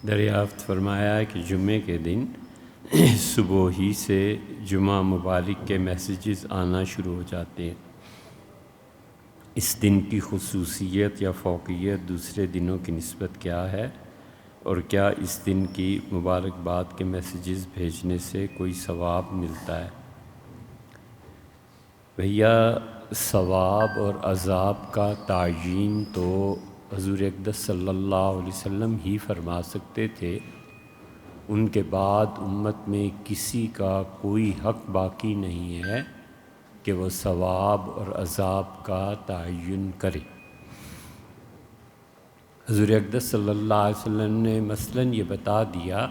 دریافت فرمایا ہے کہ جمعے کے دن صبح ہی سے جمعہ مبارک کے میسیجز آنا شروع ہو جاتے ہیں۔ اس دن کی خصوصیت یا فوقیت دوسرے دنوں کی نسبت کیا ہے، اور کیا اس دن کی مبارکباد کے میسیجز بھیجنے سے کوئی ثواب ملتا ہے؟ بھیا، ثواب اور عذاب کا تعین تو حضور اقدس صلی اللہ علیہ وسلم ہی فرما سکتے تھے۔ ان کے بعد امت میں کسی کا کوئی حق باقی نہیں ہے کہ وہ ثواب اور عذاب کا تعین کرے۔ حضور اقدس صلی اللہ علیہ وسلم نے مثلاً یہ بتا دیا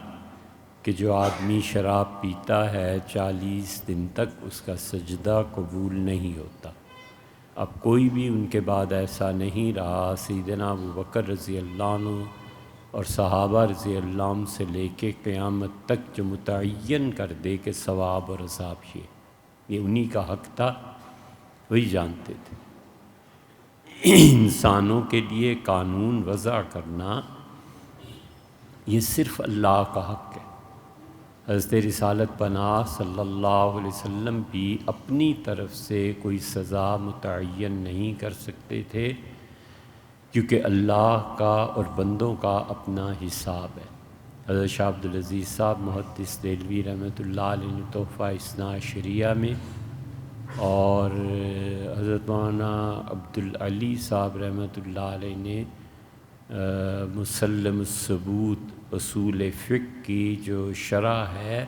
کہ جو آدمی شراب پیتا ہے 40 دن تک اس کا سجدہ قبول نہیں ہوتا۔ اب کوئی بھی ان کے بعد ایسا نہیں رہا، سیدنا ابوبکر رضی اللہ عنہ اور صحابہ رضی اللہ عنہ سے لے کے قیامت تک جو متعین کر دے کہ ثواب اور عذاب یہ انہی کا حق تھا، وہی جانتے تھے۔ انسانوں کے لیے قانون وضع کرنا یہ صرف اللہ کا حق ہے۔ حضرت رسالت پناہ صلی اللہ علیہ وسلم بھی اپنی طرف سے کوئی سزا متعین نہیں کر سکتے تھے، کیونکہ اللہ کا اور بندوں کا اپنا حساب ہے۔ حضرت شاہ عبدالعزیز صاحب محدث دہلوی رحمۃ اللہ علیہ نے تحفہ اثنا عشریہ میں، اور حضرت مولانا عبدالعلی صاحب رحمۃ اللہ علیہ نے مسلم الثبوت اصول فقہ کی جو شرح ہے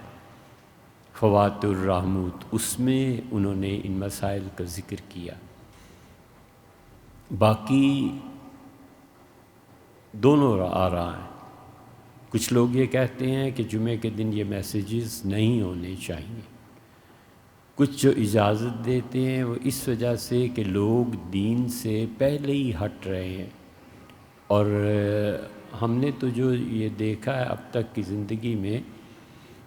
فوات الرحموت، اس میں انہوں نے ان مسائل کا ذکر کیا۔ باقی دونوں آ رہا ہے۔ کچھ لوگ یہ کہتے ہیں کہ جمعے کے دن یہ میسیجز نہیں ہونے چاہیے۔ کچھ جو اجازت دیتے ہیں وہ اس وجہ سے کہ لوگ دین سے پہلے ہی ہٹ رہے ہیں، اور ہم نے تو جو یہ دیکھا ہے اب تک کی زندگی میں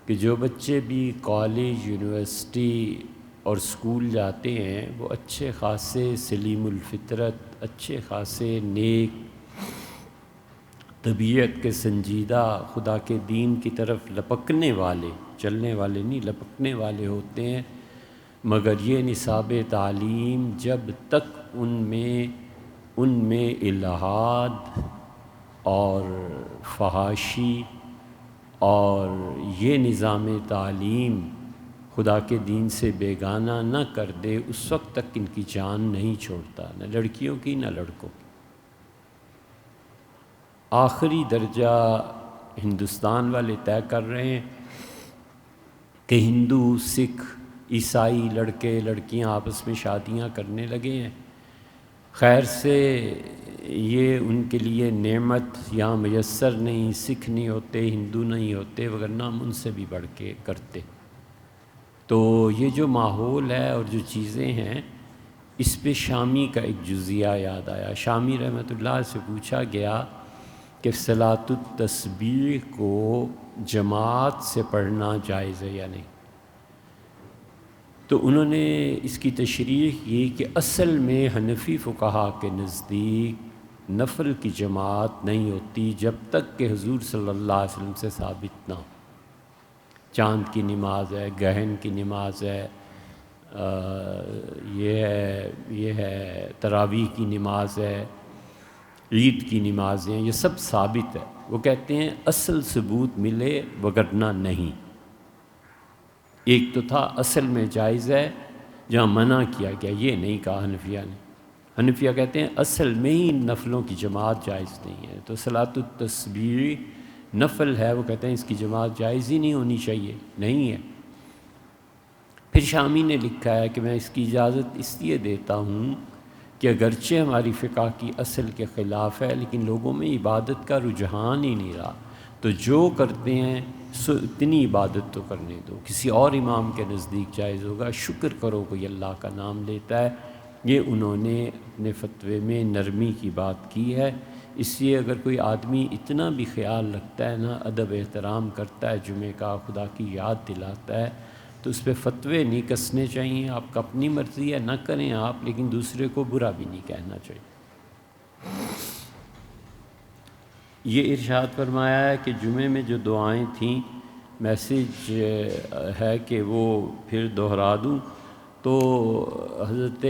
کہ جو بچے بھی کالج، یونیورسٹی اور اسکول جاتے ہیں وہ اچھے خاصے سلیم الفطرت، اچھے خاصے نیک طبیعت کے، سنجیدہ خدا کے دین کی طرف لپکنے والے، چلنے والے نہیں لپکنے والے ہوتے ہیں، مگر یہ نصاب تعلیم جب تک ان میں الحاد اور فحاشی اور یہ نظام تعلیم خدا کے دین سے بیگانہ نہ کر دے، اس وقت تک ان کی جان نہیں چھوڑتا، نہ لڑکیوں کی نہ لڑکوں کی۔ آخری درجہ ہندوستان والے طے کر رہے ہیں کہ ہندو، سکھ، عیسائی لڑکے لڑکیاں آپس میں شادیاں کرنے لگے ہیں۔ خیر سے یہ ان کے لیے نعمت یہاں میسر نہیں، سکھ نہیں ہوتے، ہندو نہیں ہوتے، وگرنہ ہم ان سے بھی بڑھ کے کرتے۔ تو یہ جو ماحول ہے اور جو چیزیں ہیں، اس پہ شامی کا ایک جزیہ یاد آیا۔ شامی رحمۃ اللہ سے پوچھا گیا کہ صلاۃ التسبیح کو جماعت سے پڑھنا جائز ہے یا نہیں؟ تو انہوں نے اس کی تشریح کی کہ اصل میں حنفی فقہا کے نزدیک نفل کی جماعت نہیں ہوتی جب تک کہ حضور صلی اللہ علیہ وسلم سے ثابت نہ ہو۔ چاند کی نماز ہے، گہن کی نماز ہے، یہ ہے تراویح کی نماز ہے، عید کی نمازیں، یہ سب ثابت ہے۔ وہ کہتے ہیں اصل ثبوت ملے وگرنہ نہیں۔ ایک تو تھا اصل میں جائز ہے جہاں منع کیا گیا، یہ نہیں کہا حنفیہ نے۔ حنفیہ کہتے ہیں اصل میں ہی نفلوں کی جماعت جائز نہیں ہے، تو صلاۃ التسبیح نفل ہے، وہ کہتے ہیں اس کی جماعت جائز ہی نہیں ہونی چاہیے، نہیں ہے۔ پھر شامی نے لکھا ہے کہ میں اس کی اجازت اس لیے دیتا ہوں کہ اگرچہ ہماری فقہ کی اصل کے خلاف ہے، لیکن لوگوں میں عبادت کا رجحان ہی نہیں رہا، تو جو کرتے ہیں سو اتنی عبادت تو کرنے دو، کسی اور امام کے نزدیک جائز ہوگا، شکر کرو کوئی اللہ کا نام لیتا ہے۔ یہ انہوں نے اپنے فتوے میں نرمی کی بات کی ہے۔ اس لیے اگر کوئی آدمی اتنا بھی خیال رکھتا ہے نا، ادب احترام کرتا ہے، جمعے کا خدا کی یاد دلاتا ہے، تو اس پہ فتوے نہیں کسنے چاہیے۔ آپ کا اپنی مرضی ہے، نہ کریں آپ، لیکن دوسرے کو برا بھی نہیں کہنا چاہیے۔ یہ ارشاد فرمایا ہے کہ جمعے میں جو دعائیں تھیں، میسیج ہے کہ وہ پھر دہرا دوں، تو حضرت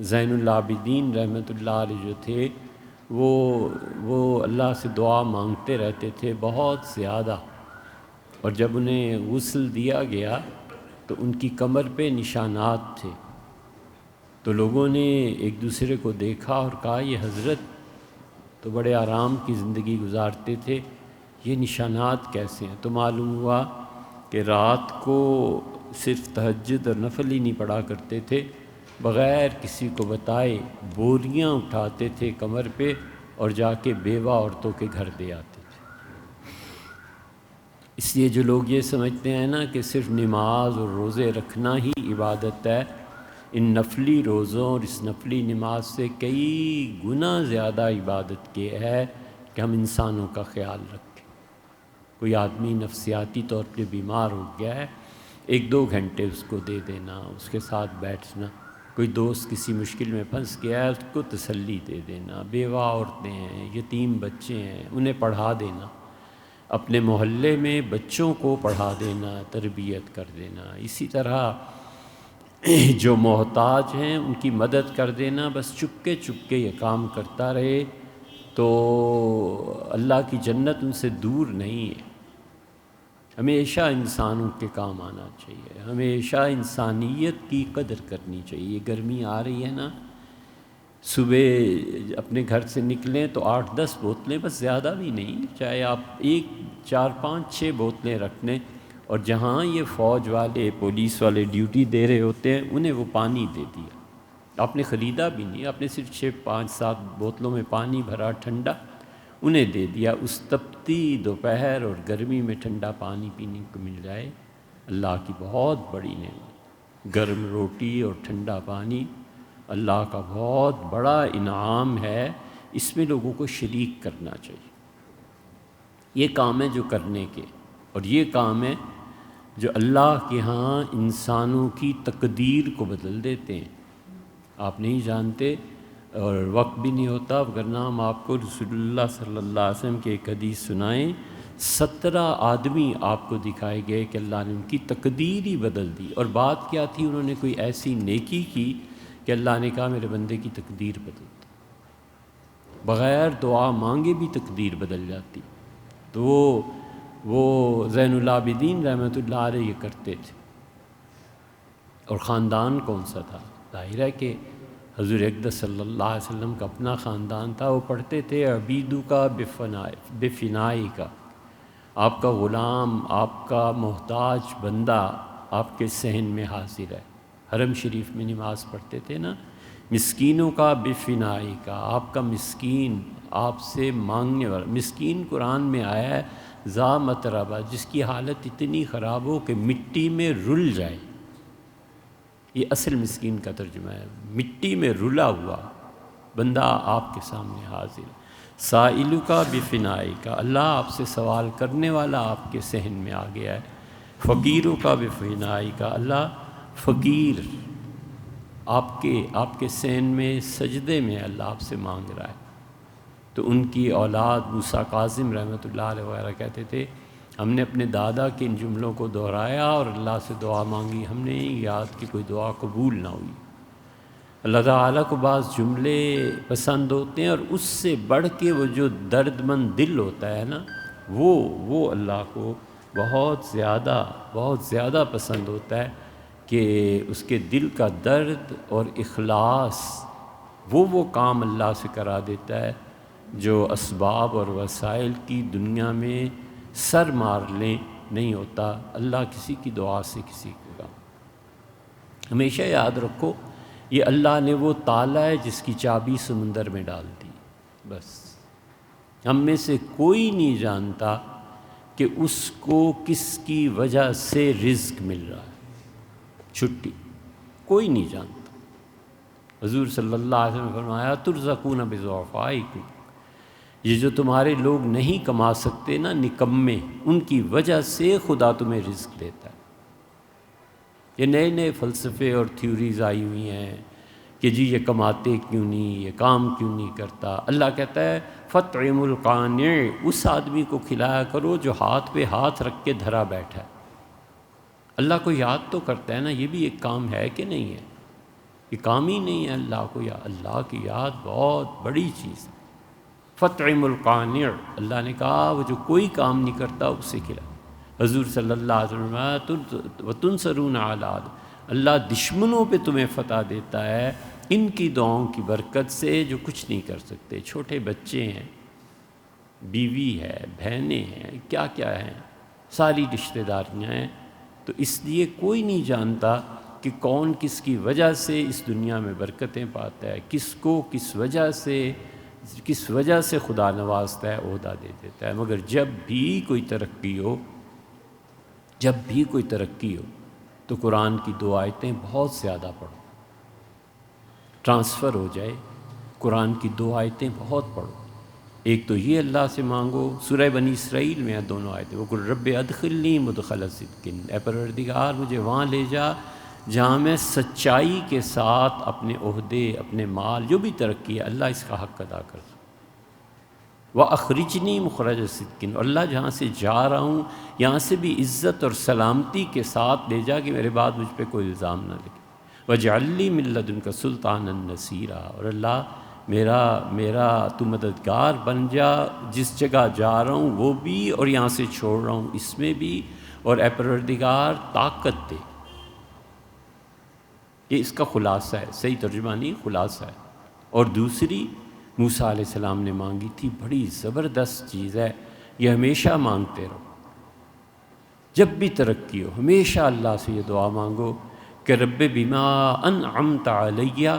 زین العابدین رحمۃ اللہ علیہ جو تھے وہ اللہ سے دعا مانگتے رہتے تھے بہت زیادہ، اور جب انہیں غسل دیا گیا تو ان کی کمر پہ نشانات تھے، تو لوگوں نے ایک دوسرے کو دیکھا اور کہا یہ حضرت تو بڑے آرام کی زندگی گزارتے تھے، یہ نشانات کیسے ہیں؟ تو معلوم ہوا کہ رات کو صرف تہجد اور نفل ہی نہیں پڑھا کرتے تھے، بغیر کسی کو بتائے بوریاں اٹھاتے تھے کمر پہ اور جا کے بیوہ عورتوں کے گھر دے آتے تھے۔ اس لیے جو لوگ یہ سمجھتے ہیں نا کہ صرف نماز اور روزے رکھنا ہی عبادت ہے، ان نفلی روزوں اور اس نفلی نماز سے کئی گنا زیادہ عبادت کے ہے کہ ہم انسانوں کا خیال رکھیں۔ کوئی آدمی نفسیاتی طور پہ بیمار ہو گیا ہے، 1-2 گھنٹے اس کو دے دینا، اس کے ساتھ بیٹھنا۔ کوئی دوست کسی مشکل میں پھنس گیا ہے، اس کو تسلی دے دینا۔ بیوہ عورتیں ہیں، یتیم بچے ہیں، انہیں پڑھا دینا، اپنے محلے میں بچوں کو پڑھا دینا، تربیت کر دینا۔ اسی طرح جو محتاج ہیں ان کی مدد کر دینا، بس چپکے چپکے یہ کام کرتا رہے تو اللہ کی جنت ان سے دور نہیں ہے۔ ہمیشہ انسانوں کے کام آنا چاہیے، ہمیشہ انسانیت کی قدر کرنی چاہیے۔ یہ گرمی آ رہی ہے نا، صبح اپنے گھر سے نکلیں تو 8-10 بوتلیں، بس زیادہ بھی نہیں، چاہے آپ 4-5-6 بوتلیں رکھ لیں، اور جہاں یہ فوج والے پولیس والے ڈیوٹی دے رہے ہوتے ہیں انہیں وہ پانی دے دیا۔ آپ نے خریدا بھی نہیں، آپ نے صرف 6-5-7 بوتلوں میں پانی بھرا ٹھنڈا، انہیں دے دیا۔ اس تپتی دوپہر اور گرمی میں ٹھنڈا پانی پینے کو مل جائے، اللہ کی بہت بڑی نعمت۔ گرم روٹی اور ٹھنڈا پانی اللہ کا بہت بڑا انعام ہے، اس میں لوگوں کو شریک کرنا چاہیے۔ یہ کام ہے جو کرنے کے، اور یہ کام ہے جو اللہ کے ہاں انسانوں کی تقدیر کو بدل دیتے ہیں۔ آپ نہیں جانتے اور وقت بھی نہیں ہوتا، ورنہ ہم آپ کو رسول اللہ صلی اللہ علیہ وسلم کی ایک حدیث سنائیں۔ 17 آدمی آپ کو دکھائے گئے کہ اللہ نے ان کی تقدیر ہی بدل دی، اور بات کیا تھی؟ انہوں نے کوئی ایسی نیکی کی کہ اللہ نے کہا میرے بندے کی تقدیر بدل دی، بغیر دعا مانگے بھی تقدیر بدل جاتی۔ تو وہ زین العابدین رحمۃ اللہ علیہ یہ کرتے تھے۔ اور خاندان کون سا تھا؟ ظاہر ہے کہ حضور اقدس صلی اللہ علیہ وسلم کا اپنا خاندان تھا۔ وہ پڑھتے تھے عبیدو کا بفنائی کا، آپ کا غلام، آپ کا محتاج بندہ آپ کے صحن میں حاضر ہے۔ حرم شریف میں نماز پڑھتے تھے نا، مسکینوں کا بفنائی کا، آپ کا مسکین، آپ سے مانگنے والا مسکین۔ قرآن میں آیا ہے ذا متربہ، جس کی حالت اتنی خراب ہو کہ مٹی میں رل جائے، یہ اصل مسکین کا ترجمہ ہے، مٹی میں رلا ہوا بندہ آپ کے سامنے حاضر ہے۔ سائلو کا بفنائی کا، اللہ آپ سے سوال کرنے والا آپ کے صحن میں آ گیا ہے۔ فقیروں کا بفنائی کا، اللہ فقیر آپ کے صحن میں سجدے میں اللہ آپ سے مانگ رہا ہے۔ تو ان کی اولاد موسیٰ کاظم رحمۃ اللہ علیہ وغیرہ کہتے تھے ہم نے اپنے دادا کے ان جملوں کو دہرایا اور اللہ سے دعا مانگی، ہم نے یاد کہ کوئی دعا قبول نہ ہوئی۔ اللہ تعالیٰ کو بعض جملے پسند ہوتے ہیں، اور اس سے بڑھ کے وہ جو درد مند دل ہوتا ہے نا، وہ اللہ کو بہت زیادہ پسند ہوتا ہے کہ اس کے دل کا درد اور اخلاص وہ کام اللہ سے کرا دیتا ہے جو اسباب اور وسائل کی دنیا میں سر مار لیں نہیں ہوتا۔ اللہ کسی کی دعا سے کسی کو کام۔ ہمیشہ یاد رکھو یہ اللہ نے وہ تالا ہے جس کی چابی سمندر میں ڈال دی، بس ہم میں سے کوئی نہیں جانتا کہ اس کو کس کی وجہ سے رزق مل رہا ہے، چھٹی کوئی نہیں جانتا۔ حضور صلی اللہ علیہ وسلم نے فرمایا ترزقون بضعفائکم، یہ جو تمہارے لوگ نہیں کما سکتے نا، نکمے، ان کی وجہ سے خدا تمہیں رزق دیتا ہے۔ یہ نئے فلسفے اور تھیوریز آئی ہوئی ہیں کہ جی یہ کماتے کیوں نہیں، یہ کام کیوں نہیں کرتا۔ اللہ کہتا ہے فَطْعِمُ الْقَانِعِ، اس آدمی کو کھلایا کرو جو ہاتھ پہ ہاتھ رکھ کے دھرا بیٹھا ہے۔ اللہ کو یاد تو کرتا ہے نا، یہ بھی ایک کام ہے کہ نہیں ہے؟ یہ کام ہی نہیں ہے اللہ کو یاد، اللہ کی یاد بہت بڑی چیز ہے۔ فَطْعِمُ الْقَانِعِ، اللہ نے کہا وہ جو کوئی کام نہیں کرتا اسے کھلا۔ حضور صلی اللہ علیہ وسلم وَتُنْصَرُونَ عَلَىٰ، اللہ دشمنوں پہ تمہیں فتح دیتا ہے ان کی دعاؤں کی برکت سے جو کچھ نہیں کر سکتے۔ چھوٹے بچے ہیں، بیوی ہے، بہنیں ہیں، کیا کیا ہیں، ساری رشتہ داریاں ہیں، تو اس لیے کوئی نہیں جانتا کہ کون کس کی وجہ سے اس دنیا میں برکتیں پاتا ہے، کس کو کس وجہ سے خدا نوازتا ہے، عہدہ دے دیتا ہے۔ مگر جب بھی کوئی ترقی ہو تو قرآن کی 2 آیتیں بہت زیادہ پڑھو، ٹرانسفر ہو جائے قرآن کی 2 آیتیں بہت پڑھو۔ ایک تو یہ اللہ سے مانگو، سورہ بنی اسرائیل میں ہیں دونوں آیتیں، وَقُلْ رَبِّ أَدْخِلْنِي مُدْخَلَ صِدْقٍ، اے پروردگار مجھے وہاں لے جا جہاں میں سچائی کے ساتھ اپنے عہدے، اپنے مال، جو بھی ترقی ہے اللہ اس کا حق ادا کر سکوں۔ وَأَخْرِجْنِي مُخْرَجَ صِدْقٍ، اور اللہ جہاں سے جا رہا ہوں یہاں سے بھی عزت اور سلامتی کے ساتھ لے جا کہ میرے بعد مجھ پہ کوئی الزام نہ لگے۔ وَاجْعَل لِّي مِن لَّدُنْكَ سُلْطَانًا نَصِيرًا، اور اللہ میرا تو مددگار بن جا، جس جگہ جا رہا ہوں وہ بھی اور یہاں سے چھوڑ رہا ہوں اس میں بھی، اور اے پروردگار طاقت دے۔ یہ اس کا خلاصہ ہے، صحیح ترجمہ نہیں، خلاصہ ہے۔ اور دوسری موسیٰ علیہ السلام نے مانگی تھی، بڑی زبردست چیز ہے، یہ ہمیشہ مانگتے رہو، جب بھی ترقی ہو ہمیشہ اللہ سے یہ دعا مانگو کہ رب بما انعمت علیہ،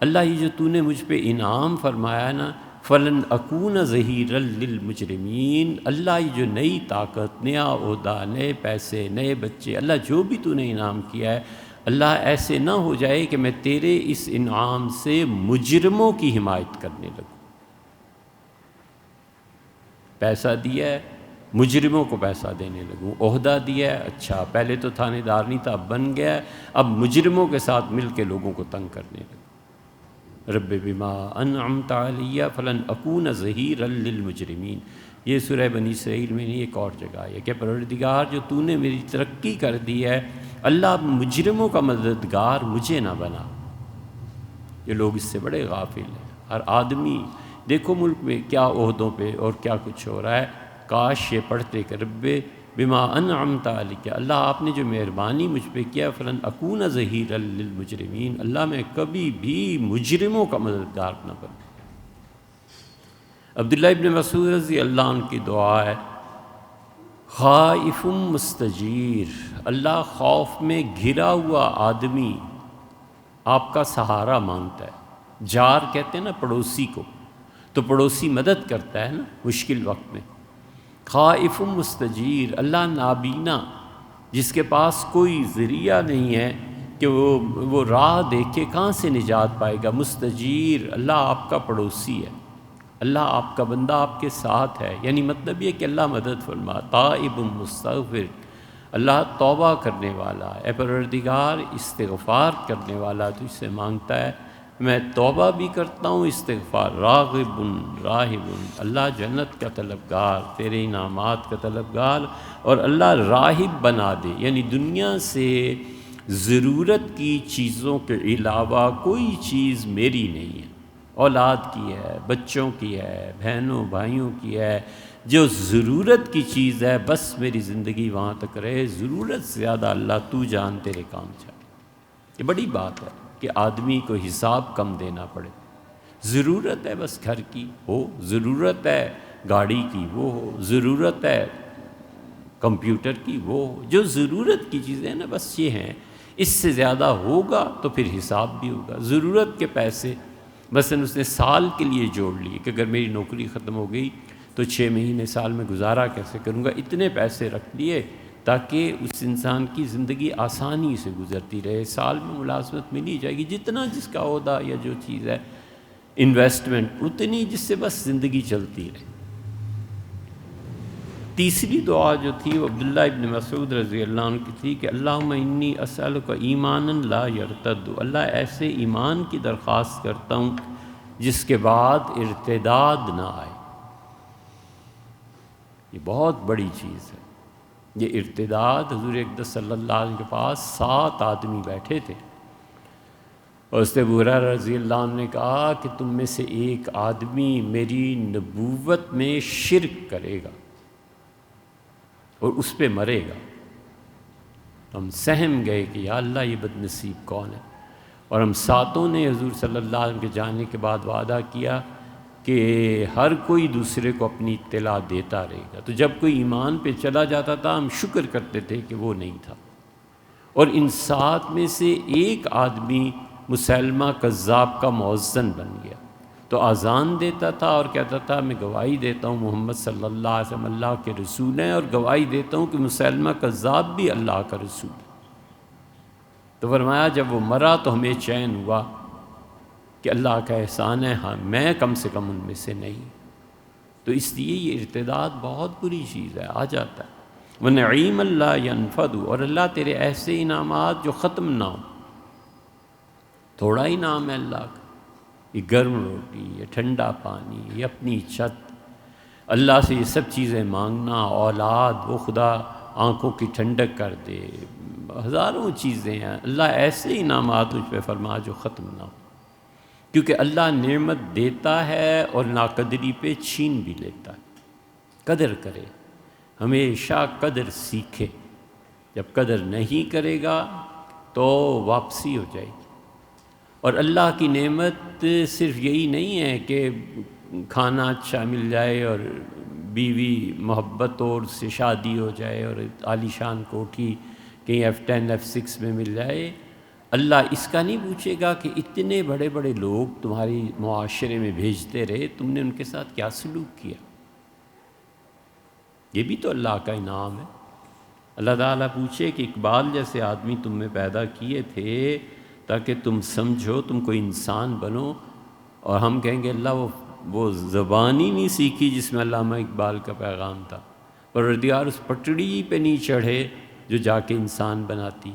اللہ یہ جو تو نے مجھ پہ انعام فرمایا نا، فلن اکون ظہیرا للمجرمین، اللہ یہ جو نئی طاقت، نیا عہدہ، نئے پیسے، نئے بچے، اللہ جو بھی تو نے انعام کیا ہے، اللہ ایسے نہ ہو جائے کہ میں تیرے اس انعام سے مجرموں کی حمایت کرنے لگوں۔ پیسہ دیا ہے، مجرموں کو پیسہ دینے لگوں، عہدہ دیا ہے، اچھا پہلے تو تھانے دار نہیں تھا اب بن گیا ہے، اب مجرموں کے ساتھ مل کے لوگوں کو تنگ کرنے لگوں۔ رب بما انعمت علیہ فلن اکون ظہیرا للمجرمین، یہ سورہ بنی اسرائیل میں نہیں، ایک اور جگہ ہے کہ پروردگار جو تو نے میری ترقی کر دی ہے، اللہ اب مجرموں کا مددگار مجھے نہ بنا۔ یہ لوگ اس سے بڑے غافل ہیں۔ ہر آدمی دیکھو ملک میں کیا عہدوں پہ اور کیا کچھ ہو رہا ہے، کاش یہ پڑھتے کہ رب بما انعمت علیہ، اللہ آپ نے جو مہربانی مجھ پہ کیا، فلن اکون ظہیرا للمجرمین، اللہ میں کبھی بھی مجرموں کا مددگار نہ بنوں۔ عبداللہ ابن مسعود رضی اللہ عنہ کی دعا ہے، خائف مستجیر، اللہ خوف میں گھرا ہوا آدمی آپ کا سہارا مانگتا ہے۔ جار کہتے ہیں نا پڑوسی کو، تو پڑوسی مدد کرتا ہے نا مشکل وقت میں۔ خائف مستجیر، اللہ نابینا جس کے پاس کوئی ذریعہ نہیں ہے کہ وہ راہ دیکھے کہاں سے نجات پائے گا۔ مستجیر، اللہ آپ کا پڑوسی ہے، اللہ آپ کا بندہ آپ کے ساتھ ہے، یعنی مطلب یہ کہ اللہ مدد فرما۔ تائب مستغفر، اللہ توبہ کرنے والا، اے پروردگار استغفار کرنے والا تو اس سے مانگتا ہے، میں توبہ بھی کرتا ہوں استغفار۔ راغب راہب، اللہ جنت کا طلبگار، تیرے انعامات کا طلبگار، اور اللہ راہب بنا دے، یعنی دنیا سے ضرورت کی چیزوں کے علاوہ کوئی چیز میری نہیں ہے، اولاد کی ہے، بچوں کی ہے، بہنوں بھائیوں کی ہے، جو ضرورت کی چیز ہے بس میری زندگی وہاں تک رہے، ضرورت سے زیادہ اللہ تو جان تیرے کام چاہے۔ یہ بڑی بات ہے کہ آدمی کو حساب کم دینا پڑے۔ ضرورت ہے بس گھر کی ہو، ضرورت ہے گاڑی کی وہ ہو، ضرورت ہے کمپیوٹر کی وہ ہو، جو ضرورت کی چیزیں ہیں نا بس یہ ہیں، اس سے زیادہ ہوگا تو پھر حساب بھی ہوگا۔ ضرورت کے پیسے مثلا اس نے سال کے لیے جوڑ لیے کہ اگر میری نوکری ختم ہو گئی تو 6 مہینے سال میں گزارا کیسے کروں گا، اتنے پیسے رکھ لیے تاکہ اس انسان کی زندگی آسانی سے گزرتی رہے، سال میں ملازمت ملی جائے گی، جتنا جس کا عہدہ یا جو چیز ہے انویسٹمنٹ اتنی جس سے بس زندگی چلتی رہے۔ تیسری دعا جو تھی وہ عبداللہ ابن مسعود رضی اللہ عنہ کی تھی کہ اللہم انی اسألک ایمانا لا یرتد، اللہ ایسے ایمان کی درخواست کرتا ہوں جس کے بعد ارتداد نہ آئے۔ یہ بہت بڑی چیز ہے یہ ارتداد۔ حضور اقدس صلی اللہ علیہ وسلم کے پاس 7 آدمی بیٹھے تھے، اور اس ابو ہریرہ رضی اللہ عنہ نے کہا کہ تم میں سے ایک آدمی میری نبوت میں شرک کرے گا اور اس پہ مرے گا۔ تو ہم سہم گئے کہ یا اللہ یہ بد نصیب کون ہے، اور ہم 7 نے حضور صلی اللہ علیہ وسلم کے جانے کے بعد وعدہ کیا کہ ہر کوئی دوسرے کو اپنی اطلاع دیتا رہے گا۔ تو جب کوئی ایمان پہ چلا جاتا تھا ہم شکر کرتے تھے کہ وہ نہیں تھا۔ اور ان 7 میں سے ایک آدمی مسلمہ کذاب کا مؤذن بن گیا، تو اذان دیتا تھا اور کہتا تھا میں گواہی دیتا ہوں محمد صلی اللہ علیہ وسلم اللہ کے رسول ہیں، اور گواہی دیتا ہوں کہ مسلمہ کذاب بھی اللہ کا رسول ہے۔ تو فرمایا جب وہ مرا تو ہمیں چین ہوا کہ اللہ کا احسان ہے، ہاں میں کم سے کم ان میں سے نہیں۔ تو اس لیے یہ ارتداد بہت بری چیز ہے، آ جاتا ہے۔ وَنَعِيمَ اللَّهِ يَنْفَدُ، اور اللہ تیرے ایسے انعامات جو ختم نہ ہوں۔ تھوڑا انعام ہے اللہ کا، یہ گرم روٹی، یہ ٹھنڈا پانی، یہ اپنی چھت، اللہ سے یہ سب چیزیں مانگنا، اولاد، وہ خدا آنکھوں کی ٹھنڈک کر دے، ہزاروں چیزیں ہیں۔ اللہ ایسے انعامات مجھ پہ فرما جو ختم نہ ہوں، کیونکہ اللہ نعمت دیتا ہے اور ناقدری پہ چھین بھی لیتا ہے۔ قدر کرے، ہمیشہ قدر سیکھے، جب قدر نہیں کرے گا تو واپسی ہو جائے گی۔ اور اللہ کی نعمت صرف یہی نہیں ہے کہ کھانا اچھا مل جائے اور بیوی محبت اور سے شادی ہو جائے اور عالی شان کوٹھی کہیں F10 F6 میں مل جائے۔ اللہ اس کا نہیں پوچھے گا کہ اتنے بڑے بڑے لوگ تمہاری معاشرے میں بھیجتے رہے، تم نے ان کے ساتھ کیا سلوک کیا؟ یہ بھی تو اللہ کا انعام ہے۔ اللہ تعالیٰ پوچھے کہ اقبال جیسے آدمی تم میں پیدا کیے تھے تاکہ تم سمجھو، تم کوئی انسان بنو، اور ہم کہیں گے اللہ وہ زبان ہی نہیں سیکھی جس میں علامہ اقبال کا پیغام تھا، پروردگار اس پٹڑی پہ نہیں چڑھے جو جا کے انسان بناتی۔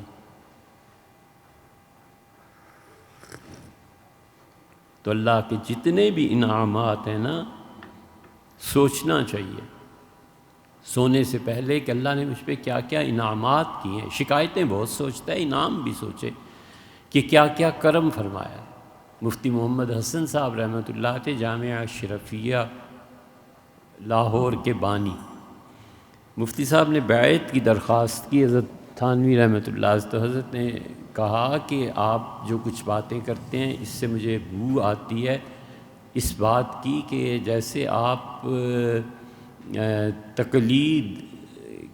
تو اللہ کے جتنے بھی انعامات ہیں نا، سوچنا چاہیے سونے سے پہلے کہ اللہ نے مجھ پہ کیا کیا انعامات کیے ہیں۔ شکایتیں بہت سوچتا ہے، انعام بھی سوچے کہ کیا کیا کرم فرمایا۔ مفتی محمد حسن صاحب رحمۃ اللہ تھے، جامعہ اشرفیہ لاہور کے بانی۔ مفتی صاحب نے بیعت کی درخواست کی حضرت تھانوی رحمۃ اللہ علیہ، تو حضرت نے کہا کہ آپ جو کچھ باتیں کرتے ہیں اس سے مجھے بو آتی ہے اس بات کی کہ جیسے آپ تقلید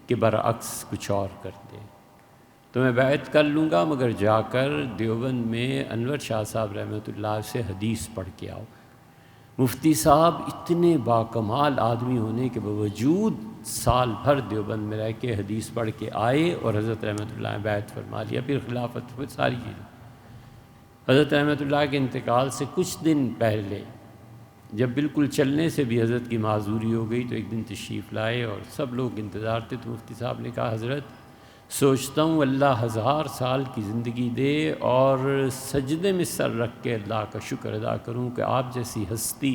کے برعکس کچھ اور کرتے ہیں۔ تو میں بیعت کر لوں گا، مگر جا کر دیوبند میں انور شاہ صاحب رحمۃ اللہ سے حدیث پڑھ کے آؤ۔ مفتی صاحب اتنے باکمال آدمی ہونے کے باوجود سال بھر دیوبند میں رہ کے حدیث پڑھ کے آئے، اور حضرت رحمۃ اللہ نے بیعت فرما لیا، پھر خلافت، پھر ساری چیزیں۔ حضرت رحمۃ اللہ کے انتقال سے کچھ دن پہلے جب بالکل چلنے سے بھی حضرت کی معذوری ہو گئی تو ایک دن تشریف لائے اور سب لوگ انتظار تھے، تو مفتی صاحب نے کہا حضرت سوچتا ہوں اللہ 1000 سال کی زندگی دے اور سجدے میں سر رکھ کے اللہ کا شکر ادا کروں کہ آپ جیسی ہستی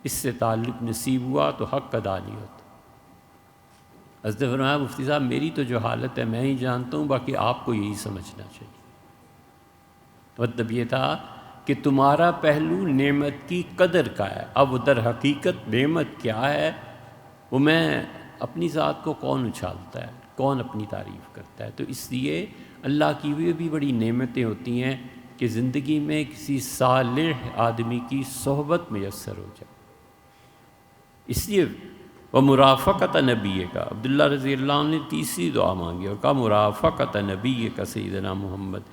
اس سے تعلق نصیب ہوا تو حق ادا نہیں ہوتا۔ حضرت فرمایا مفتی صاحب میری تو جو حالت ہے میں ہی جانتا ہوں، باقی آپ کو یہی سمجھنا چاہیے۔ مطلب یہ تھا کہ تمہارا پہلو نعمت کی قدر کا ہے، اب در حقیقت نعمت کیا ہے وہ میں اپنی ذات کو کون اچھالتا ہے، کون اپنی تعریف کرتا ہے۔ تو اس لیے اللہ کی بھی بڑی نعمتیں ہوتی ہیں کہ زندگی میں کسی صالح آدمی کی صحبت میسر ہو جائے۔ اس لیے وہ مرافقت نبی کا، عبداللہ رضی اللہ عنہ نے تیسری دعا مانگی اور کہا مرافقت نبی کا سیدنا محمد،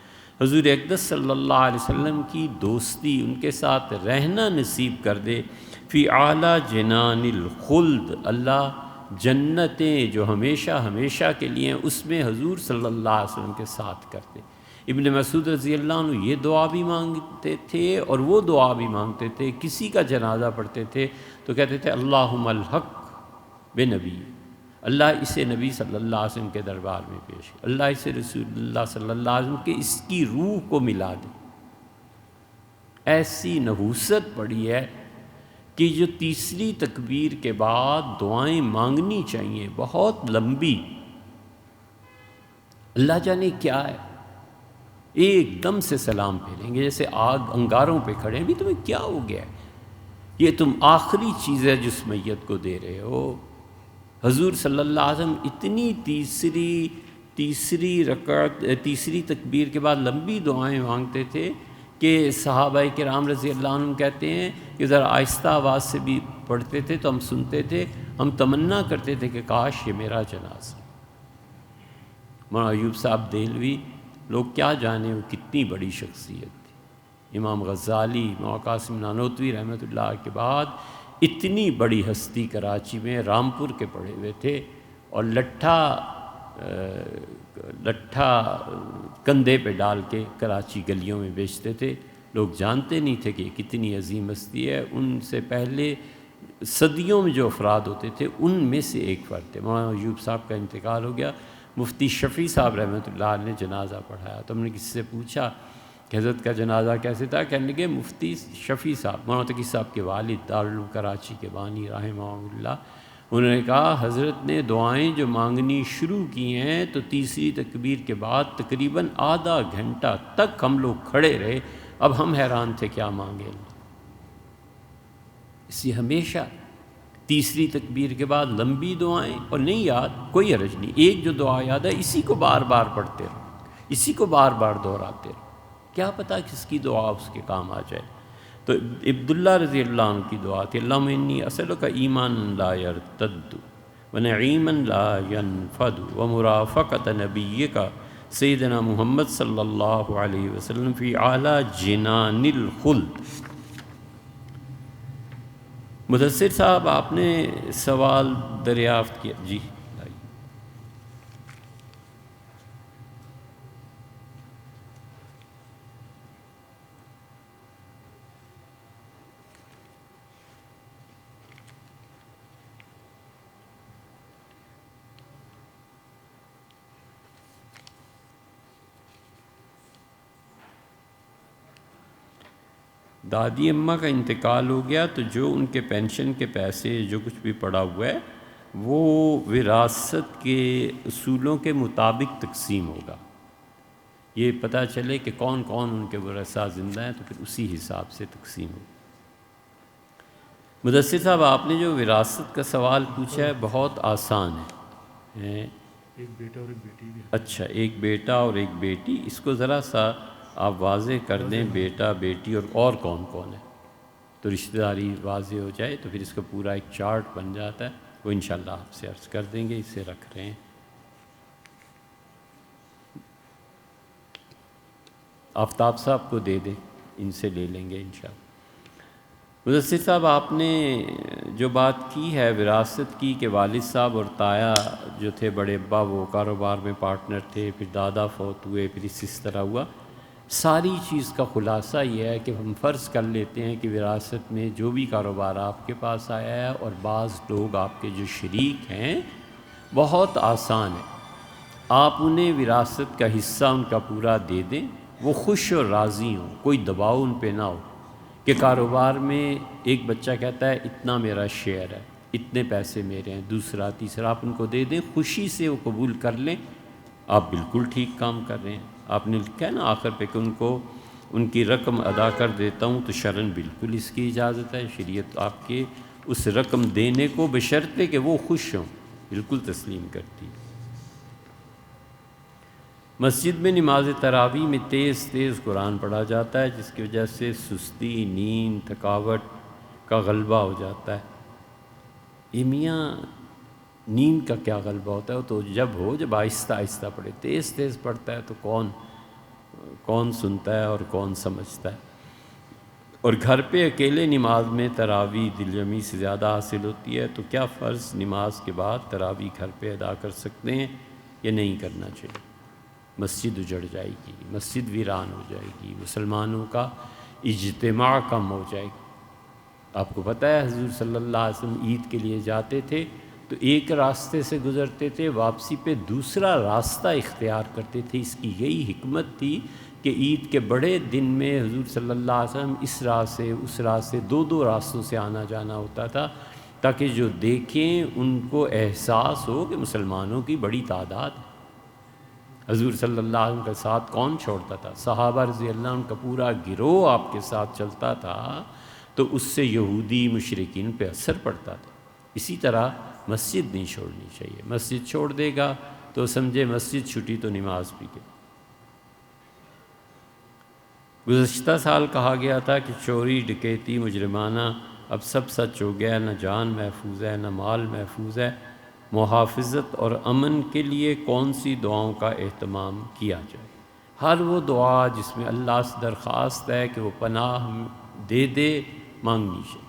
حضور اقدس صلی اللہ علیہ وسلم کی دوستی، ان کے ساتھ رہنا نصیب کر دے۔ فی اعلیٰ جنان الخلد، اللہ جنتیں جو ہمیشہ ہمیشہ کے لیے ہیں اس میں حضور صلی اللہ علیہ وسلم کے ساتھ کرتے۔ ابن مسعود رضی اللہ عنہ یہ دعا بھی مانگتے تھے اور وہ دعا بھی مانگتے تھے، کسی کا جنازہ پڑھتے تھے تو کہتے تھے اللہم الحق بنبی، اللہ اسے نبی صلی اللہ علیہ وسلم کے دربار میں پیش کرے، اللہ اسے رسول اللہ صلی اللہ علیہ وسلم کے اس کی روح کو ملا دے۔ ایسی نحوست پڑی ہے کہ جو تیسری تکبیر کے بعد دعائیں مانگنی چاہیے بہت لمبی، اللہ جانے کیا ہے، ایک دم سے سلام پھیریں گے جیسے آگ انگاروں پہ کھڑے ہیں، بھی تمہیں کیا ہو گیا ہے، یہ تم آخری چیز ہے جس میت کو دے رہے ہو۔ حضور صلی اللہ علیہ وسلم اتنی تیسری تکبیر کے بعد لمبی دعائیں مانگتے تھے کہ صحابہ کرام رضی اللہ عنہم کہتے ہیں کہ ذرا آہستہ آواز سے بھی پڑھتے تھے تو ہم سنتے تھے، ہم تمنا کرتے تھے کہ کاش یہ میرا جنازہ۔ مولانا ایوب صاحب دہلوی، لوگ کیا جانے وہ کتنی بڑی شخصیت تھی۔ امام غزالی، مولانا قاسم نانوتوی رحمۃ اللہ کے بعد اتنی بڑی ہستی کراچی میں رامپور کے پڑے ہوئے تھے، اور لٹھا کندھے پہ ڈال کے کراچی گلیوں میں بیچتے تھے، لوگ جانتے نہیں تھے کہ یہ کتنی عظیم ہستی ہے۔ ان سے پہلے صدیوں میں جو افراد ہوتے تھے ان میں سے ایک فرد تھے۔ مولانا ایوب صاحب کا انتقال ہو گیا، مفتی شفیع صاحب رحمۃ اللہ علیہ نے جنازہ پڑھایا، تو ہم نے کسی سے پوچھا کہ حضرت کا جنازہ کیسے تھا، کہنے لگے مفتی شفیع صاحب، مولانا تقی صاحب کے والد دارالعلوم کراچی کے بانی رحمہ اللہ، انہوں نے کہا حضرت نے دعائیں جو مانگنی شروع کی ہیں تو تیسری تکبیر کے بعد تقریباً آدھا گھنٹہ تک ہم لوگ کھڑے رہے، اب ہم حیران تھے کیا مانگے۔ اسی ہمیشہ تیسری تکبیر کے بعد لمبی دعائیں، اور نہیں یاد کوئی حرج نہیں، ایک جو دعا یاد ہے اسی کو بار بار پڑھتے رہو، اسی کو بار بار دہراتے رہو، کیا پتہ کس کی دعا اس کے کام آ جائے۔ تو عبداللہ رضی اللہ عنہ کی دعا تھی، اللہم انی اسألک ایمانا لا یرتد ونعیما لا ینفد ومرافقۃ نبیک سیدنا محمد صلی اللہ علیہ وسلم فی اعلیٰ جنان الخلد۔ مدثر صاحب آپ نے سوال دریافت کیا، جی دادی اماں کا انتقال ہو گیا تو جو ان کے پینشن کے پیسے جو کچھ بھی پڑا ہوا ہے وہ وراثت کے اصولوں کے مطابق تقسیم ہوگا۔ یہ پتہ چلے کہ کون کون ان کے ورثاء زندہ ہیں تو پھر اسی حساب سے تقسیم ہوگا۔ مدثر صاحب آپ نے جو وراثت کا سوال پوچھا ہے بہت آسان ہے، ایک بیٹا اور ایک بیٹی بھی۔ اچھا، ایک بیٹا اور ایک بیٹی، اس کو ذرا سا آپ واضح کر دیں، بیٹا بیٹی اور کون کون ہے، تو رشتہ داری واضح ہو جائے تو پھر اس کا پورا ایک چارٹ بن جاتا ہے، وہ انشاءاللہ آپ سے عرض کر دیں گے، اسے رکھ رہے ہیں۔ آفتاب صاحب کو دے دیں، ان سے لے لیں گے انشاءاللہ۔ مدثر صاحب آپ نے جو بات کی ہے وراثت کی کہ والد صاحب اور تایا جو تھے بڑے ابا وہ کاروبار میں پارٹنر تھے، پھر دادا فوت ہوئے، پھر اس طرح ہوا، ساری چیز کا خلاصہ یہ ہے کہ ہم فرض کر لیتے ہیں کہ وراثت میں جو بھی کاروبار آپ کے پاس آیا ہے اور بعض لوگ آپ کے جو شریک ہیں، بہت آسان ہے، آپ انہیں وراثت کا حصہ ان کا پورا دے دیں، وہ خوش اور راضی ہوں، کوئی دباؤ ان پہ نہ ہو کہ کاروبار میں ایک بچہ کہتا ہے اتنا میرا شیئر ہے، اتنے پیسے میرے ہیں، دوسرا تیسرا، آپ ان کو دے دیں، خوشی سے وہ قبول کر لیں، آپ بالکل ٹھیک کام کر رہے ہیں۔ آپ نے لکھا ہے نا آخر پہ کہ ان کو ان کی رقم ادا کر دیتا ہوں، تو شرعاً بالکل اس کی اجازت ہے، شریعت آپ کے اس رقم دینے کو بشرطے کہ وہ خوش ہوں بالکل تسلیم کرتی ہے۔ مسجد میں نماز تراویح میں تیز تیز قرآن پڑھا جاتا ہے جس کی وجہ سے سستی، نیند، تھکاوٹ کا غلبہ ہو جاتا ہے۔ یہ میاں نیند کا کیا غلبہ ہوتا ہے؟ وہ تو جب آہستہ آہستہ پڑھے، تیز تیز پڑھتا ہے تو کون سنتا ہے اور کون سمجھتا ہے؟ اور گھر پہ اکیلے نماز میں تراویح دلجمی سے زیادہ حاصل ہوتی ہے، تو کیا فرض نماز کے بعد تراویح گھر پہ ادا کر سکتے ہیں یا نہیں کرنا چاہیے؟ مسجد اجڑ جائے گی، مسجد ویران ہو جائے گی، مسلمانوں کا اجتماع کم ہو جائے گا۔ آپ کو پتہ ہے حضور صلی اللہ علیہ وسلم عید کے لیے جاتے تھے تو ایک راستے سے گزرتے تھے، واپسی پہ دوسرا راستہ اختیار کرتے تھے۔ اس کی یہی حکمت تھی کہ عید کے بڑے دن میں حضور صلی اللہ علیہ وسلم اس راہ سے اس راہ سے دو راستوں سے آنا جانا ہوتا تھا، تاکہ جو دیکھیں ان کو احساس ہو کہ مسلمانوں کی بڑی تعداد ہے۔ حضور صلی اللہ علیہ وسلم کے ساتھ کون چھوڑتا تھا؟ صحابہ رضی اللہ عنہ کا پورا گروہ آپ کے ساتھ چلتا تھا، تو اس سے یہودی مشرکین پہ اثر پڑتا تھا۔ اسی طرح مسجد نہیں چھوڑنی چاہیے۔ مسجد چھوڑ دے گا تو سمجھے مسجد چھٹی تو نماز بھی گئی۔ گزشتہ سال کہا گیا تھا کہ چوری ڈکیتی مجرمانہ اب سب سچ ہو گیا، نہ جان محفوظ ہے نہ مال محفوظ ہے۔ محافظت اور امن کے لیے کون سی دعاؤں کا اہتمام کیا جائے؟ ہر وہ دعا جس میں اللہ سے درخواست ہے کہ وہ پناہ دے دے، مانگنی چاہیے،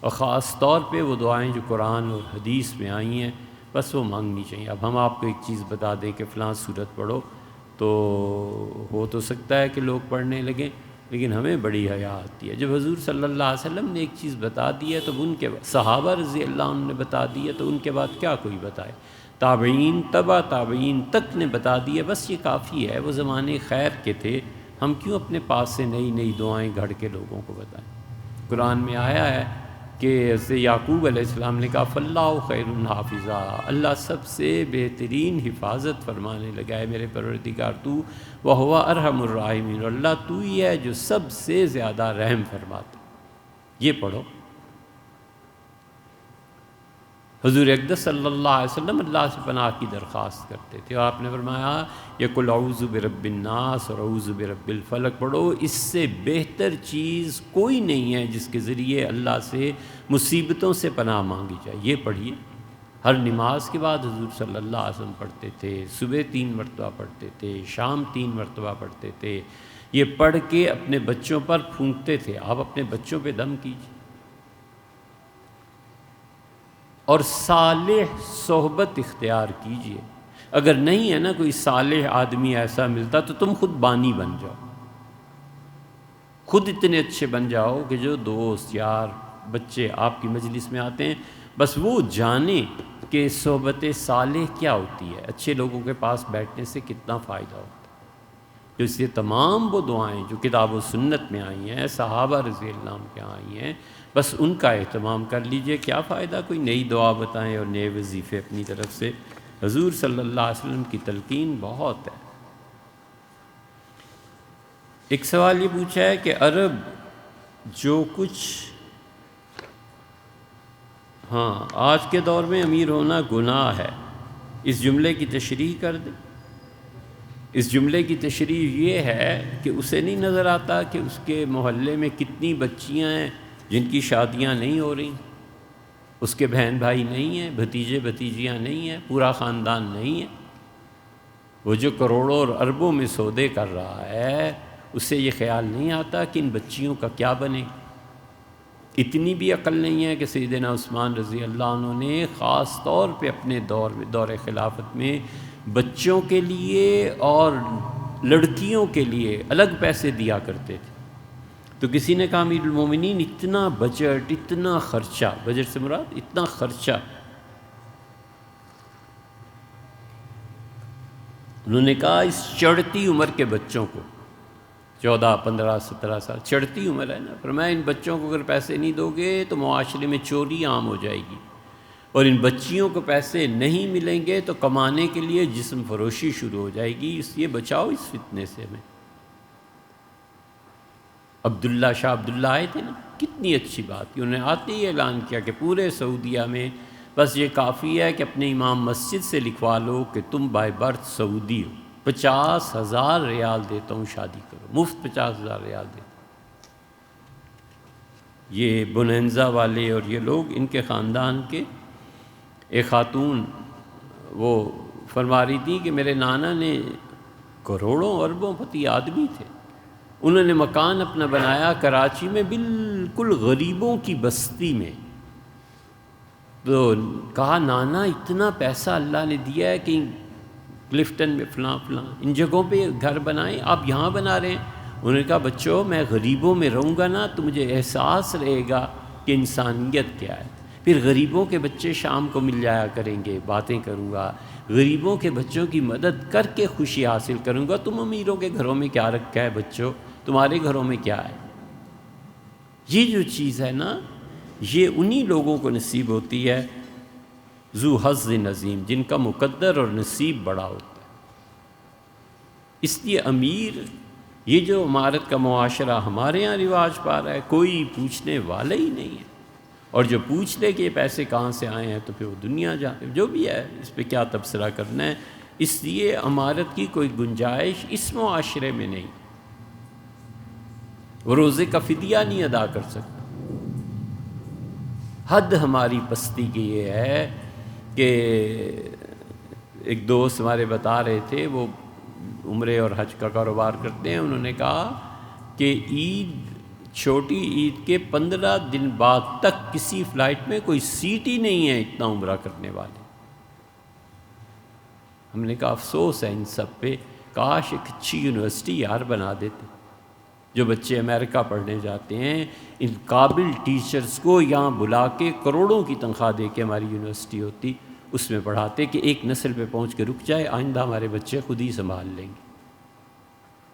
اور خاص طور پہ وہ دعائیں جو قرآن اور حدیث میں آئی ہیں بس وہ مانگنی چاہیے۔ اب ہم آپ کو ایک چیز بتا دیں کہ فلاں صورت پڑھو تو ہو تو سکتا ہے کہ لوگ پڑھنے لگیں، لیکن ہمیں بڑی حیا آتی ہے۔ جب حضور صلی اللہ علیہ وسلم نے ایک چیز بتا دی ہے تو ان کے صحابہ رضی اللہ عنہ نے بتا دی ہے تو ان کے بعد کیا کوئی بتائے؟ تابعین، تبع تابعین تک نے بتا دی ہے، بس یہ کافی ہے۔ وہ زمانے خیر کے تھے، ہم کیوں اپنے پاس سے نئی نئی دعائیں گھڑ کے لوگوں کو بتائیں؟ قرآن میں آیا ہے کہ حضرت یعقوب علیہ السلام نے کہا فاللہ خیر حافظہ، اللہ سب سے بہترین حفاظت فرمانے لگا ہے میرے پروردگار تو، وہو ارحم الراحمین، اللہ تو ہی ہے جو سب سے زیادہ رحم فرماتا۔ یہ پڑھو۔ حضور اقدس صلی اللہ علیہ وسلم اللہ سے پناہ کی درخواست کرتے تھے، اور آپ نے فرمایا یہ قل اعوذ برب الناس اور اعوذ برب الفلق پڑھو۔ اس سے بہتر چیز کوئی نہیں ہے جس کے ذریعے اللہ سے مصیبتوں سے پناہ مانگی جائے۔ یہ پڑھیے۔ ہر نماز کے بعد حضور صلی اللہ علیہ وسلم پڑھتے تھے، صبح 3 مرتبہ پڑھتے تھے، شام 3 مرتبہ پڑھتے تھے۔ یہ پڑھ کے اپنے بچوں پر پھونکتے تھے۔ آپ اپنے بچوں پہ دم کیجیے، اور صالح صحبت اختیار کیجیے۔ اگر نہیں ہے نا کوئی صالح آدمی ایسا ملتا تو تم خود بانی بن جاؤ، خود اتنے اچھے بن جاؤ کہ جو دوست یار بچے آپ کی مجلس میں آتے ہیں بس وہ جانیں کہ صحبت صالح کیا ہوتی ہے، اچھے لوگوں کے پاس بیٹھنے سے کتنا فائدہ ہوتا ہے۔ تو اس لیے تمام وہ دعائیں جو کتاب و سنت میں آئی ہیں، صحابہ رضی اللہ عنہ کے آئی ہیں، بس ان کا اہتمام کر لیجئے۔ کیا فائدہ کوئی نئی دعا بتائیں اور نئے وظیفے اپنی طرف سے؟ حضور صلی اللہ علیہ وسلم کی تلقین بہت ہے۔ ایک سوال یہ پوچھا ہے کہ عرب جو کچھ آج کے دور میں امیر ہونا گناہ ہے، اس جملے کی تشریح کر دیں۔ اس جملے کی تشریح یہ ہے کہ اسے نہیں نظر آتا کہ اس کے محلے میں کتنی بچیاں ہیں جن کی شادیاں نہیں ہو رہی، اس کے بہن بھائی نہیں ہیں، بھتیجے بھتیجیاں نہیں ہیں، پورا خاندان نہیں ہے۔ وہ جو کروڑوں اور اربوں میں سودے کر رہا ہے اسے یہ خیال نہیں آتا کہ ان بچیوں کا کیا بنے۔ اتنی بھی عقل نہیں ہے کہ سیدنا عثمان رضی اللہ عنہ نے خاص طور پہ اپنے دور خلافت میں بچوں کے لیے اور لڑکیوں کے لیے الگ پیسے دیا کرتے تھے۔ تو کسی نے کہا امیر المومنین اتنا بجٹ، اتنا خرچہ، بجٹ سے مراد اتنا خرچہ، انہوں نے کہا اس چڑھتی عمر کے بچوں کو، 14 15 17 سال چڑھتی عمر ہے نا، فرمایا ان بچوں کو اگر پیسے نہیں دو گے تو معاشرے میں چوری عام ہو جائے گی، اور ان بچیوں کو پیسے نہیں ملیں گے تو کمانے کے لیے جسم فروشی شروع ہو جائے گی، اس لیے بچاؤ اس فتنے سے ہمیں۔ شاہ عبداللہ آئے تھے نا، کتنی اچھی بات کی، انہوں نے آتے ہی اعلان کیا کہ پورے سعودیہ میں بس یہ کافی ہے کہ اپنے امام مسجد سے لکھوا لو کہ تم بائی برتھ سعودی ہو، 50,000 ریال دیتا ہوں شادی کرو، مفت 50,000 ریال دیتا ہوں۔ یہ بنینزا والے اور یہ لوگ، ان کے خاندان کے ایک خاتون وہ فرما رہی تھی کہ میرے نانا نے کروڑوں اربوں پتی آدمی تھے، انہوں نے مکان اپنا بنایا کراچی میں بالکل غریبوں کی بستی میں، تو کہا نانا اتنا پیسہ اللہ نے دیا ہے کہ کلفٹن میں فلاں ان جگہوں پہ گھر بنائیں، آپ یہاں بنا رہے ہیں؟ انہوں نے کہا بچوں میں غریبوں میں رہوں گا نا تو مجھے احساس رہے گا کہ انسانیت کیا ہے۔ پھر غریبوں کے بچے شام کو مل جایا کریں گے، باتیں کروں گا، غریبوں کے بچوں کی مدد کر کے خوشی حاصل کروں گا۔ تم امیروں کے گھروں میں کیا رکھا ہے بچوں، تمہارے گھروں میں کیا ہے؟ یہ جو چیز ہے نا، یہ انہی لوگوں کو نصیب ہوتی ہے ذو حظ عظیم، جن کا مقدر اور نصیب بڑا ہوتا ہے۔ اس لیے امیر، یہ جو عمارت کا معاشرہ ہمارے ہاں رواج پا رہا ہے، کوئی پوچھنے والا ہی نہیں ہے، اور جو پوچھ لے کہ یہ پیسے کہاں سے آئے ہیں تو پھر وہ دنیا جانے، جو بھی ہے اس پہ کیا تبصرہ کرنا ہے۔ اس لیے عمارت کی کوئی گنجائش اس معاشرے میں نہیں، وہ روزے کا فدیہ نہیں ادا کر سکتا۔ حد ہماری پستی کی یہ ہے کہ ایک دوست ہمارے بتا رہے تھے، وہ عمرے اور حج کا کاروبار کرتے ہیں، انہوں نے کہا کہ چھوٹی عید کے 15 دن بعد تک کسی فلائٹ میں کوئی سیٹ ہی نہیں ہے اتنا عمرہ کرنے والے۔ ہم نے کہا افسوس ہے ان سب پہ، کاش ایک اچھی یونیورسٹی یار بنا دیتے، جو بچے امریکہ پڑھنے جاتے ہیں ان قابل ٹیچرز کو یہاں بلا کے کروڑوں کی تنخواہ دے کے ہماری یونیورسٹی ہوتی، اس میں پڑھاتے کہ ایک نسل پہ پہنچ کے رک جائے، آئندہ ہمارے بچے خود ہی سنبھال لیں گے۔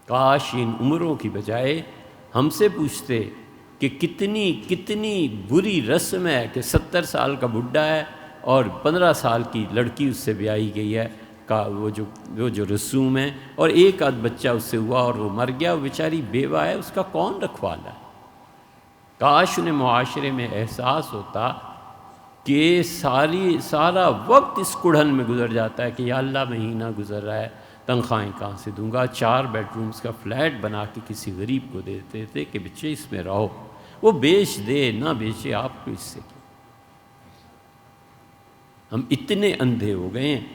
کاش ان عمروں کی بجائے ہم سے پوچھتے کہ کتنی بری رسم ہے کہ 70 سال کا بڈھا ہے اور 15 سال کی لڑکی اس سے بیاہی گئی ہے، وہ جو رسوم ہے، اور ایک آدھ بچہ اس سے ہوا اور وہ مر گیا، وہ بیچاری بیوہ ہے، اس کا کون رکھوالا ہے؟ کاش انہیں معاشرے میں احساس ہوتا کہ سارا وقت اس کڑھن میں گزر جاتا ہے کہ یا اللہ مہینہ گزر رہا ہے، تنخواہیں کہاں سے دوں گا، 4 بیڈ رومز کا فلیٹ بنا کے کسی غریب کو دیتے تھے کہ بچے اس میں رہو، وہ بیچ دے نہ بیچے، آپ کو اس سے کیا؟ ہم اتنے اندھے ہو گئے ہیں،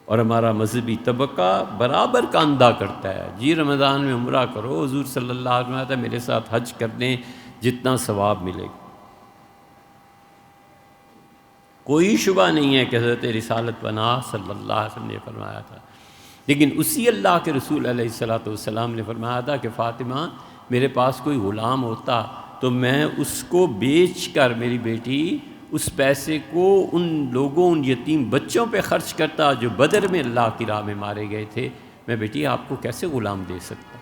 اور ہمارا مذہبی طبقہ برابر کا اندھا کرتا ہے۔ جی رمضان میں عمرہ کرو، حضور صلی اللہ علیہ وسلم میرے ساتھ حج کرنے جتنا ثواب ملے گا۔ کوئی شبہ نہیں ہے کہ حضرت رسالت پناہ صلی اللہ علیہ وسلم نے فرمایا تھا، لیکن اسی اللہ کے رسول علیہ الصلوۃ والسلام نے فرمایا تھا کہ فاطمہ میرے پاس کوئی غلام ہوتا تو میں اس کو بیچ کر، میری بیٹی، اس پیسے کو ان لوگوں، ان یتیم بچوں پہ خرچ کرتا جو بدر میں اللہ کی راہ میں مارے گئے تھے۔ میں بیٹی آپ کو کیسے غلام دے سکتا؟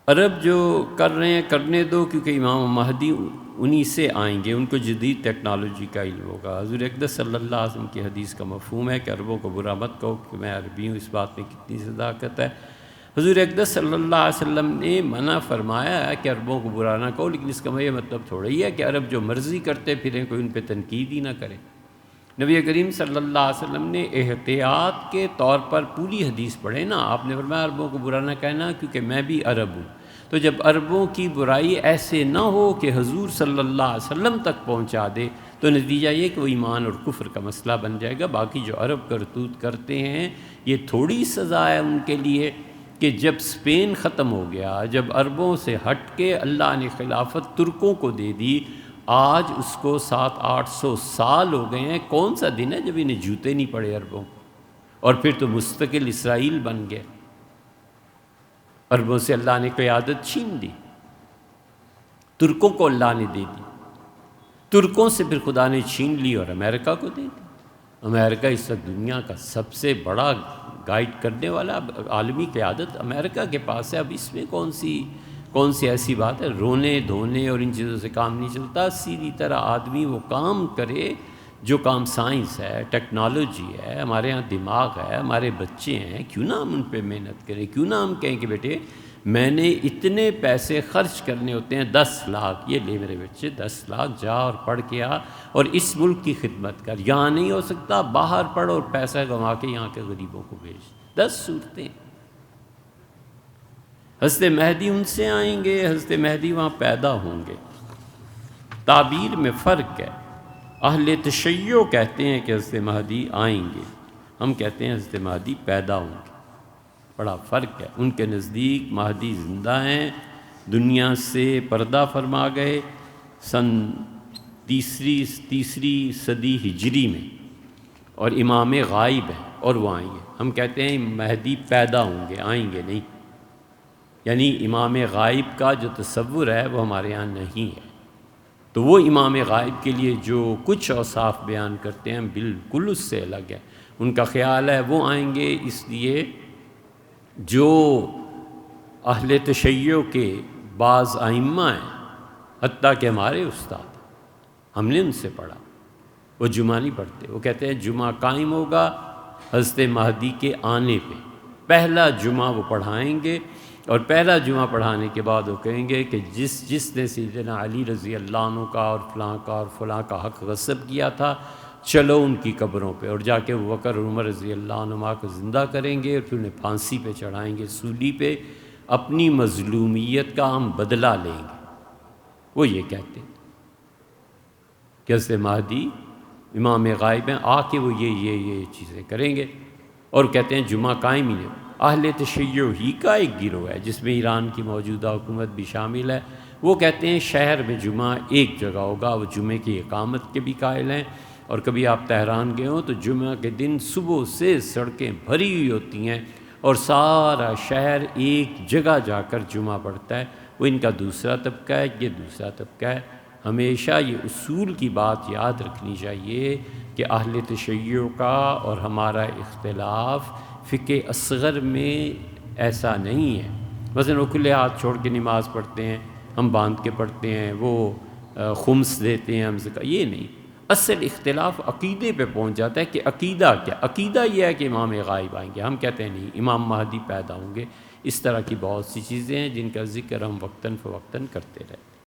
عرب جو کر رہے ہیں کرنے دو، کیونکہ امام مہدی انہی سے آئیں گے، ان کو جدید ٹیکنالوجی کا علم ہوگا۔ حضور اقدس صلی اللہ علیہ وسلم کی حدیث کا مفہوم ہے کہ عربوں کو برا مت کہو کہ میں عربی ہوں، اس بات میں کتنی صداقت ہے۔ حضور اقدس صلی اللہ علیہ وسلم نے منع فرمایا ہے کہ عربوں کو برا نہ کہو، لیکن اس کا یہ مطلب تھوڑا ہی ہے کہ عرب جو مرضی کرتے پھریں کوئی ان پہ تنقید ہی نہ کرے۔ نبی کریم صلی اللہ علیہ وسلم نے احتیاط کے طور پر پوری حدیث پڑھے نا، آپ نے فرمایا عربوں کو برا نہ کہنا کیونکہ میں بھی عرب ہوں۔ تو جب عربوں کی برائی ایسے نہ ہو کہ حضور صلی اللہ علیہ وسلم تک پہنچا دے، تو نتیجہ یہ کہ وہ ایمان اور کفر کا مسئلہ بن جائے گا۔ باقی جو عرب کرتوت کرتے ہیں، یہ تھوڑی سزا ہے ان کے لیے کہ جب اسپین ختم ہو گیا، جب عربوں سے ہٹ کے اللہ نے خلافت ترکوں کو دے دی، آج اس کو 700-800 سال ہو گئے ہیں۔ کون سا دن ہے جب انہیں جوتے نہیں پڑے عربوں، اور پھر تو مستقل اسرائیل بن گئے۔ عربوں سے اللہ نے قیادت چھین دی، ترکوں کو اللہ نے دے دی، ترکوں سے پھر خدا نے چھین لی اور امریکہ کو دے دی۔ امریکہ اس وقت دنیا کا سب سے بڑا گائیڈ کرنے والا عالمی قیادت امریکہ کے پاس ہے۔ اب اس میں کون سی ایسی بات ہے؟ رونے دھونے اور ان چیزوں سے کام نہیں چلتا۔ سیدھی طرح آدمی وہ کام کرے جو کام سائنس ہے، ٹیکنالوجی ہے، ہمارے ہاں دماغ ہے، ہمارے بچے ہیں، کیوں نہ ہم ان پہ محنت کریں؟ کیوں نہ ہم کہیں کہ بیٹے میں نے اتنے پیسے خرچ کرنے ہوتے ہیں، 10 لاکھ، یہ لے میرے بچے 10 لاکھ، جا اور پڑھ کے آ اور اس ملک کی خدمت کر۔ یہاں نہیں ہو سکتا، باہر پڑھ اور پیسہ کما کے یہاں کے غریبوں کو بھیج۔ 10 صورتیں۔ حضرت مہدی ان سے آئیں گے، حضرت مہدی وہاں پیدا ہوں گے۔ تعبیر میں فرق ہے۔ اہل تشیع کہتے ہیں کہ حضرت مہدی آئیں گے، ہم کہتے ہیں حضرت مہدی پیدا ہوں گے۔ بڑا فرق ہے۔ ان کے نزدیک مہدی زندہ ہیں، دنیا سے پردہ فرما گئے سن تیسری صدی ہجری میں، اور امام غائب ہیں اور وہ آئیں گے۔ ہم کہتے ہیں مہدی پیدا ہوں گے، آئیں گے نہیں۔ یعنی امام غائب کا جو تصور ہے وہ ہمارے یہاں نہیں ہے۔ تو وہ امام غائب کے لیے جو کچھ اوصاف بیان کرتے ہیں بالکل اس سے الگ ہے۔ ان کا خیال ہے وہ آئیں گے، اس لیے جو اہل تشیع کے بعض ائمہ ہیں، حتیٰ کہ ہمارے استاد، ہم نے ان سے پڑھا، وہ جمعہ نہیں پڑھتے۔ وہ کہتے ہیں جمعہ قائم ہوگا حضرت مہدی کے آنے پہ، پہلا جمعہ وہ پڑھائیں گے، اور پہلا جمعہ پڑھانے کے بعد وہ کہیں گے کہ جس نے سیدنا علی رضی اللہ عنہ کا اور فلاں کا حق غصب کیا تھا، چلو ان کی قبروں پہ، اور جا کے ابو بکر اور عمر رضی اللہ عنہما کو زندہ کریں گے، اور پھر انہیں پھانسی پہ چڑھائیں گے، سولی پہ، اپنی مظلومیت کا ہم بدلہ لیں گے۔ وہ یہ کہتے ہیں کہ حضرت مہدی امام غائب ہیں، آ کے وہ یہ چیزیں کریں گے، اور کہتے ہیں جمعہ قائم ہی نہیں۔ اہل تشیع ہی کا ایک گروہ ہے جس میں ایران کی موجودہ حکومت بھی شامل ہے، وہ کہتے ہیں شہر میں جمعہ ایک جگہ ہوگا، وہ جمعے کی اقامت کے بھی قائل ہیں۔ اور کبھی آپ تہران گئے ہوں تو جمعہ کے دن صبح سے سڑکیں بھری ہوئی ہوتی ہیں، اور سارا شہر ایک جگہ جا کر جمعہ پڑھتا ہے۔ وہ ان کا دوسرا طبقہ ہے، یہ دوسرا طبقہ ہے۔ ہمیشہ یہ اصول کی بات یاد رکھنی چاہیے کہ اہل تشیع کا اور ہمارا اختلاف فقہ اصغر میں ایسا نہیں ہے۔ مثلا وہ کھلے ہاتھ چھوڑ کے نماز پڑھتے ہیں، ہم باندھ کے پڑھتے ہیں، وہ خمس دیتے ہیں، ہم زکوٰۃ، یہ نہیں۔ اصل اختلاف عقیدے پہ پہنچ جاتا ہے کہ عقیدہ کیا؟ عقیدہ یہ ہے کہ امام غائب آئیں گے، ہم کہتے ہیں نہیں، امام مہدی پیدا ہوں گے۔ اس طرح کی بہت سی چیزیں ہیں جن کا ذکر ہم وقتاً فوقتاً کرتے رہتے ہیں۔